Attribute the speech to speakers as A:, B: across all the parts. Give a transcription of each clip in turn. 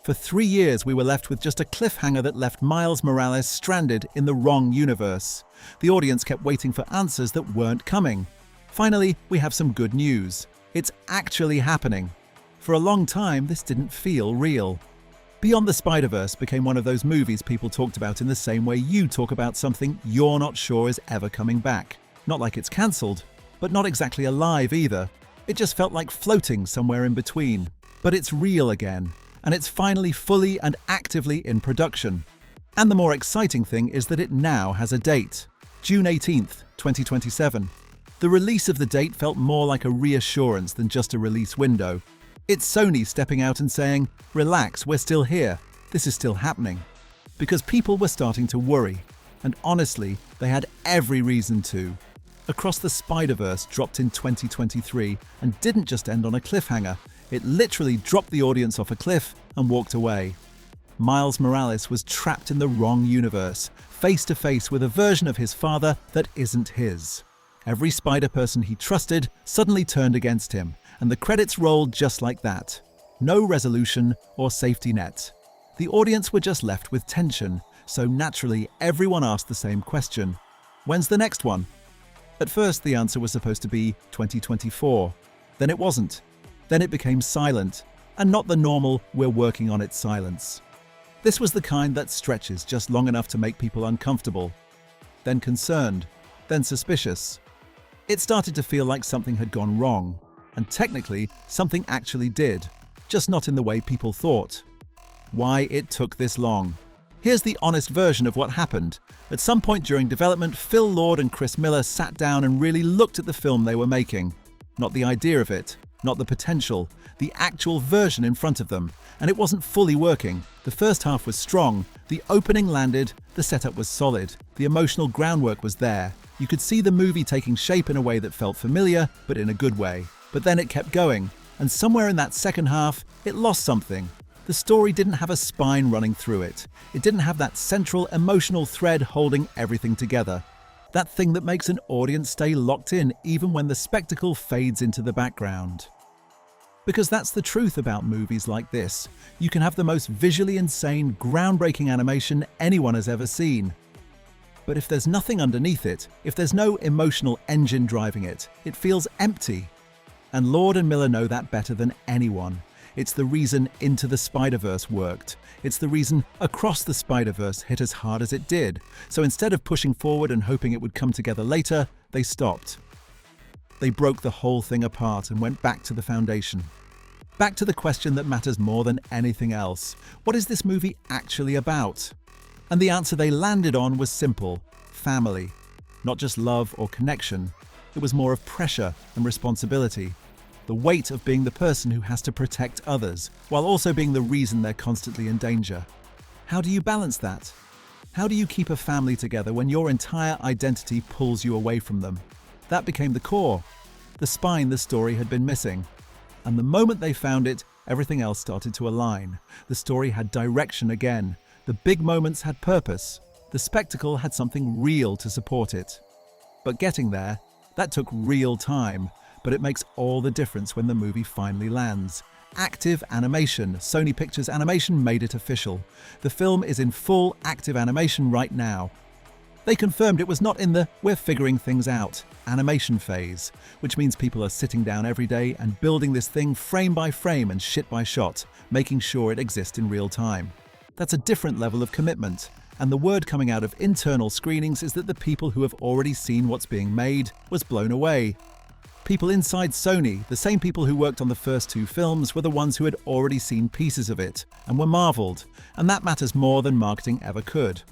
A: For 3 years, we were left with just a cliffhanger that left Miles Morales stranded in the wrong universe. The audience kept waiting for answers that weren't coming. Finally, we have some good news. It's actually happening. For a long time, this didn't feel real. Beyond the Spider-Verse became one of those movies people talked about in the same way you talk about something you're not sure is ever coming back. Not like it's cancelled, but not exactly alive either. It just felt like floating somewhere in between. But it's real again, and it's finally fully and actively in production. And the more exciting thing is that it now has a date. June 18th, 2027. The release of the date felt more like a reassurance than just a release window. It's Sony stepping out and saying, "Relax, we're still here. This is still happening." Because people were starting to worry. And honestly, they had every reason to. Across the Spider-Verse dropped in 2023 and didn't just end on a cliffhanger. It literally dropped the audience off a cliff and walked away. Miles Morales was trapped in the wrong universe, face to face with a version of his father that isn't his. Every Spider-Person he trusted suddenly turned against him, and the credits rolled just like that. No resolution or safety net. The audience were just left with tension, so naturally everyone asked the same question. When's the next one? At first the answer was supposed to be 2024. Then it wasn't. Then it became silent, and not the normal "we're working on it" silence. This was the kind that stretches just long enough to make people uncomfortable, then concerned, then suspicious. It started to feel like something had gone wrong. And technically, something actually did, just not in the way people thought. Why it took this long? Here's the honest version of what happened. At some point during development, Phil Lord and Chris Miller sat down and really looked at the film they were making. Not the idea of it, not the potential, the actual version in front of them. And it wasn't fully working. The first half was strong, the opening landed, the setup was solid, the emotional groundwork was there. You could see the movie taking shape in a way that felt familiar, but in a good way. But then it kept going, and somewhere in that second half, it lost something. The story didn't have a spine running through it. It didn't have that central emotional thread holding everything together. That thing that makes an audience stay locked in even when the spectacle fades into the background. Because that's the truth about movies like this. You can have the most visually insane, groundbreaking animation anyone has ever seen. But if there's nothing underneath it, if there's no emotional engine driving it, it feels empty. And Lord and Miller know that better than anyone. It's the reason Into the Spider-Verse worked. It's the reason Across the Spider-Verse hit as hard as it did. So instead of pushing forward and hoping it would come together later, they stopped. They broke the whole thing apart and went back to the foundation. Back to the question that matters more than anything else. What is this movie actually about? And the answer they landed on was simple: family. Not just love or connection. It was more of pressure and responsibility. The weight of being the person who has to protect others, while also being the reason they're constantly in danger. How do you balance that? How do you keep a family together when your entire identity pulls you away from them? That became the core, the spine the story had been missing. And the moment they found it, everything else started to align. The story had direction again. The big moments had purpose. The spectacle had something real to support it. But getting there, that took real time, but it makes all the difference when the movie finally lands. Active animation. Sony Pictures Animation made it official. The film is in full active animation right now. They confirmed it was not in the "we're figuring things out" animation phase, which means people are sitting down every day and building this thing frame by frame and shot by shot, making sure it exists in real time. That's a different level of commitment. And the word coming out of internal screenings is that the people who have already seen what's being made was blown away. People inside Sony, the same people who worked on the first 2 films, were the ones who had already seen pieces of it and were marveled, and that matters more than marketing ever could.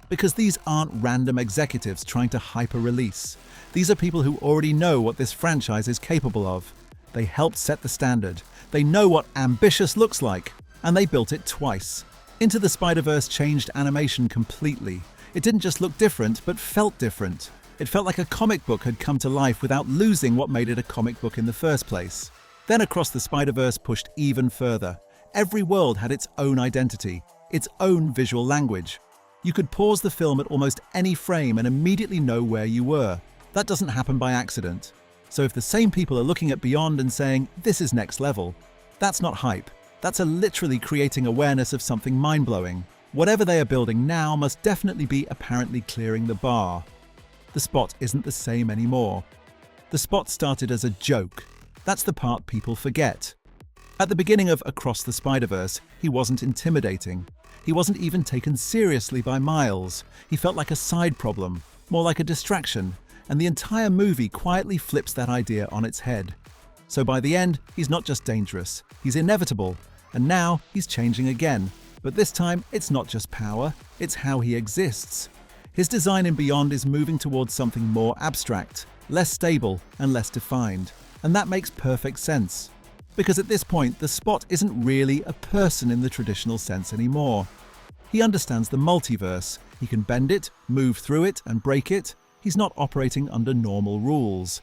A: Because these aren't random executives trying to hype a release. These are people who already know what this franchise is capable of. They helped set the standard. They know what ambitious looks like, and they built it twice. Into the Spider-Verse changed animation completely. It didn't just look different, but felt different. It felt like a comic book had come to life without losing what made it a comic book in the first place. Then Across the Spider-Verse pushed even further. Every world had its own identity, its own visual language. You could pause the film at almost any frame and immediately know where you were. That doesn't happen by accident. So if the same people are looking at Beyond and saying, "This is next level," that's not hype. That's literally creating awareness of something mind-blowing. Whatever they are building now must definitely be apparently clearing the bar. The Spot isn't the same anymore. The Spot started as a joke. That's the part people forget. At the beginning of Across the Spider-Verse, he wasn't intimidating. He wasn't even taken seriously by Miles. He felt like a side problem, more like a distraction, and the entire movie quietly flips that idea on its head. So by the end, he's not just dangerous, he's inevitable, and now he's changing again. But this time, it's not just power, it's how he exists. His design in Beyond is moving towards something more abstract, less stable, and less defined. And that makes perfect sense. Because at this point, the Spot isn't really a person in the traditional sense anymore. He understands the multiverse. He can bend it, move through it, and break it. He's not operating under normal rules.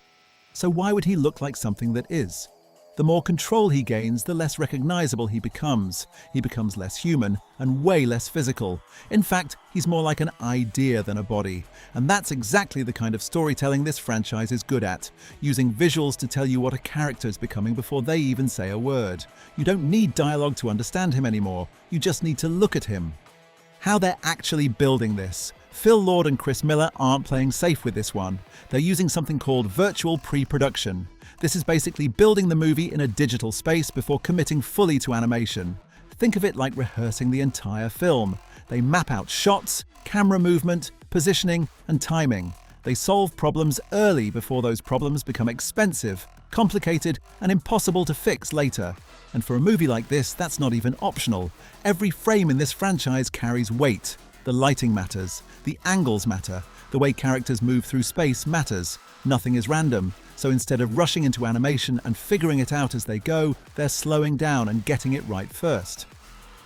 A: So why would he look like something that is? The more control he gains, the less recognizable he becomes. He becomes less human and way less physical. In fact, he's more like an idea than a body. And that's exactly the kind of storytelling this franchise is good at, using visuals to tell you what a character is becoming before they even say a word. You don't need dialogue to understand him anymore. You just need to look at him. How they're actually building this. Phil Lord and Chris Miller aren't playing safe with this one. They're using something called virtual pre-production. This is basically building the movie in a digital space before committing fully to animation. Think of it like rehearsing the entire film. They map out shots, camera movement, positioning, and timing. They solve problems early before those problems become expensive, complicated, and impossible to fix later. And for a movie like this, that's not even optional. Every frame in this franchise carries weight. The lighting matters, the angles matter, the way characters move through space matters. Nothing is random, so instead of rushing into animation and figuring it out as they go, they're slowing down and getting it right first.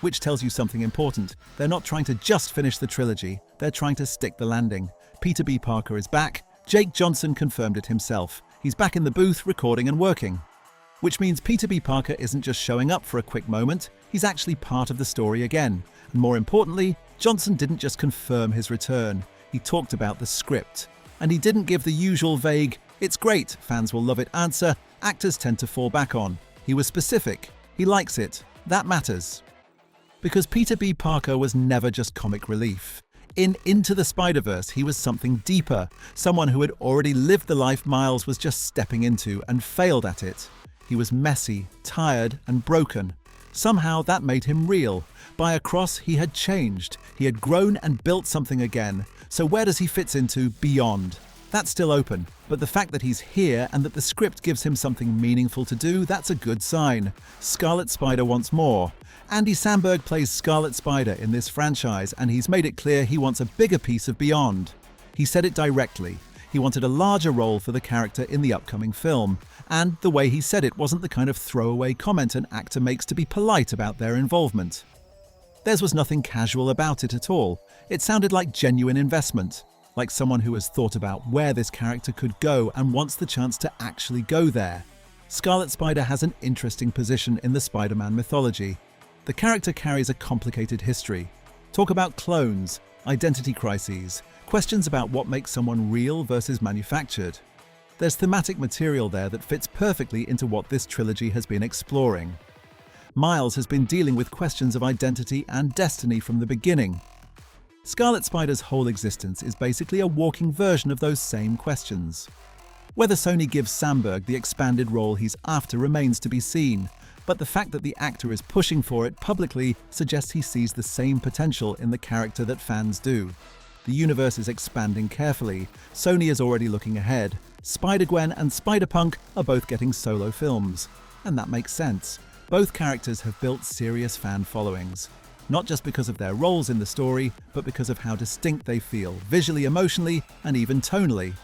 A: Which tells you something important. They're not trying to just finish the trilogy, they're trying to stick the landing. Peter B. Parker is back. Jake Johnson confirmed it himself. He's back in the booth, recording and working. Which means Peter B. Parker isn't just showing up for a quick moment, he's actually part of the story again. And more importantly, Johnson didn't just confirm his return, he talked about the script. And he didn't give the usual vague, "It's great, fans will love it" answer actors tend to fall back on. He was specific. He likes it. That matters. Because Peter B. Parker was never just comic relief. In Into the Spider-Verse, he was something deeper, someone who had already lived the life Miles was just stepping into and failed at it. He was messy, tired, and broken. Somehow that made him real. By Across, he had changed. He had grown and built something again. So where does he fit into Beyond? That's still open, but the fact that he's here and that the script gives him something meaningful to do, that's a good sign. Scarlet Spider wants more. Andy Samberg plays Scarlet Spider in this franchise, and he's made it clear he wants a bigger piece of Beyond. He said it directly. He wanted a larger role for the character in the upcoming film, and the way he said it wasn't the kind of throwaway comment an actor makes to be polite about their involvement. Theirs was nothing casual about it at all. It sounded like genuine investment, like someone who has thought about where this character could go and wants the chance to actually go there. Scarlet Spider has an interesting position in the Spider-Man mythology. The character carries a complicated history. Talk about clones, identity crises, questions about what makes someone real versus manufactured. There's thematic material there that fits perfectly into what this trilogy has been exploring. Miles has been dealing with questions of identity and destiny from the beginning. Scarlet Spider's whole existence is basically a walking version of those same questions. Whether Sony gives Samberg the expanded role he's after remains to be seen, but the fact that the actor is pushing for it publicly suggests he sees the same potential in the character that fans do. The universe is expanding carefully. Sony is already looking ahead. Spider-Gwen and Spider-Punk are both getting solo films. And that makes sense. Both characters have built serious fan followings. Not just because of their roles in the story, but because of how distinct they feel, visually, emotionally, and even tonally.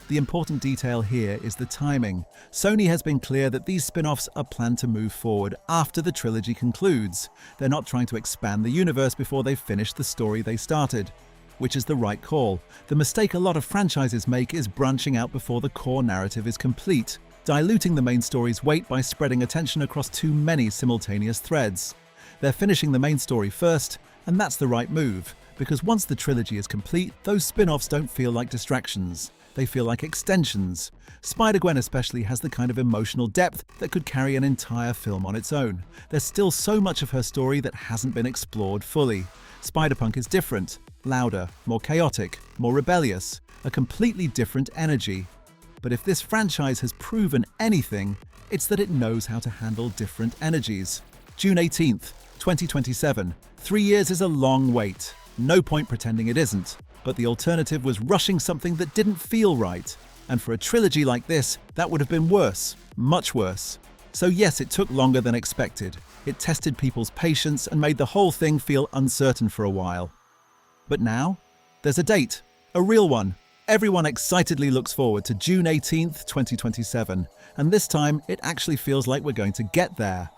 A: The important detail here is the timing. Sony has been clear that these spin-offs are planned to move forward after the trilogy concludes. They're not trying to expand the universe before they've finished the story they started. Which is the right call. The mistake a lot of franchises make is branching out before the core narrative is complete, diluting the main story's weight by spreading attention across too many simultaneous threads. They're finishing the main story first, and that's the right move. Because once the trilogy is complete, those spin-offs don't feel like distractions. They feel like extensions. Spider-Gwen especially has the kind of emotional depth that could carry an entire film on its own. There's still so much of her story that hasn't been explored fully. Spider-Punk is different, louder, more chaotic, more rebellious, a completely different energy. But if this franchise has proven anything, it's that it knows how to handle different energies. June 18th, 2027. 3 years is a long wait. No point pretending it isn't. But the alternative was rushing something that didn't feel right. And for a trilogy like this, that would have been worse. Much worse. So yes, it took longer than expected. It tested people's patience and made the whole thing feel uncertain for a while. But now, there's a date. A real one. Everyone excitedly looks forward to June 18th, 2027. And this time, it actually feels like we're going to get there.